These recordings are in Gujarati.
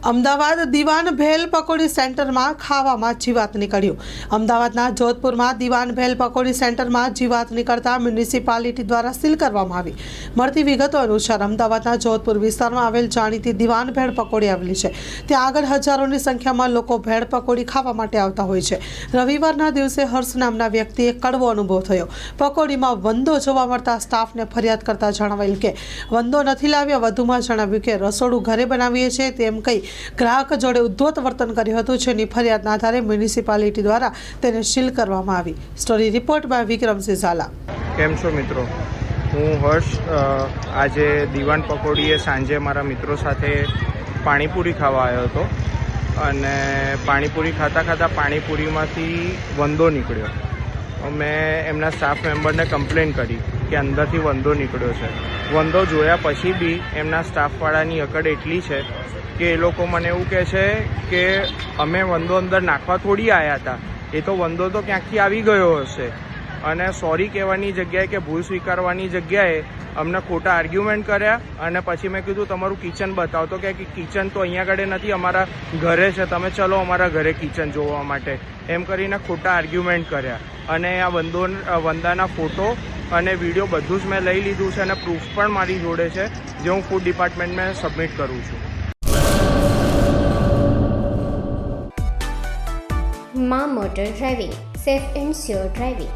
અમદાવાદ દીવાન ભેલ પકોડી સેન્ટરમાં ખાવામાં જીવાત નીકળ્યું। અમદાવાદના જોધપુરમાં દીવાન ભેલ પકોડી સેન્ટરમાં જીવાત નીકળતા મ્યુનિસિપાલિટી દ્વારા સીલ કરવામાં આવી। મળતી વિગતો અનુસાર અમદાવાદના જોધપુર વિસ્તારમાં આવેલ જાણીતી દીવાન ભેળ પકોડી આવેલી છે। ત્યાં આગળ હજારોની સંખ્યામાં લોકો ભેળ પકોડી ખાવા માટે આવતા હોય છે। રવિવારના દિવસે હર્ષ નામના વ્યક્તિએ કડવો અનુભવ થયો। પકોડીમાં વંદો જોવા મળતા સ્ટાફને ફરિયાદ કરતા જણાવેલ કે વંદો નથી લાવ્યા। વધુમાં જણાવ્યું કે રસોડું ઘરે બનાવીએ છીએ તેમ કહી ગ્રાહક જોડે ઉદ્ધત વર્તન કર્યું હતું, જેની ફરિયાદના આધારે મ્યુનિસિપાલિટી દ્વારા તેને સીલ કરવામાં આવી। Story report by Vikramsinh Zala. કેમ છો મિત્રો, હું હર્ષ। આજે દીવાન પકોડીએ સાંજે મારા મિત્રો સાથે પાણીપુરી ખાવા આવ્યો હતો અને પાણીપુરી ખાતા પાણીપુરીમાંથી વંદો નીકળ્યો। મેં એમના સ્ટાફ મેમ્બરને કમ્પ્લેન કરી કે અંદરથી વંદો નીકળ્યો છે। વંદો જોયા પછી બી એમના સ્ટાફવાળાની અકડ એટલી છે કે એ લોકો મને એવું કહે છે કે અમે વંદો અંદર નાખવા થોડી આવ્યા હતા, એ તો વંદો તો ક્યાંકથી આવી ગયો હશે। અને સોરી કહેવાની જગ્યાએ કે ભૂલ સ્વીકારવાની જગ્યાએ અમને ખોટા આર્ગ્યુમેન્ટ કર્યા। અને પછી મેં કીધું તમારું કિચન બતાવો, તો કે કિચન તો અહીંયા આગળ નથી, અમારા ઘરે છે, તમે ચલો અમારા ઘરે કિચન જોવા માટે, એમ કરીને ખોટા આર્ગ્યુમેન્ટ કર્યા। અને આ વંદાના ફોટો અને વિડીયો બધું જ મેં લઈ લીધું છે અને પ્રૂફ પણ મારી જોડે છે, જે હું ફૂડ ડિપાર્ટમેન્ટમાં સબમિટ કરું છું। માં motor driving, safe and sure driving.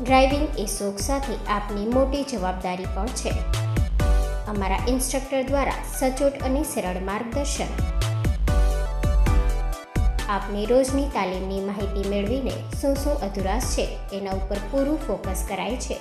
Driving એ શોખ સાથે આપની મોટી જવાબદારી પણ છે। અમારા ઇન્સ્ટ્રક્ટર દ્વારા સચોટ અને સરળ માર્ગદર્શન, આપની રોજની તાલીમની માહિતી મેળવીને શું અધુરાશ છે એના ઉપર પૂરું ફોકસ કરાય છે।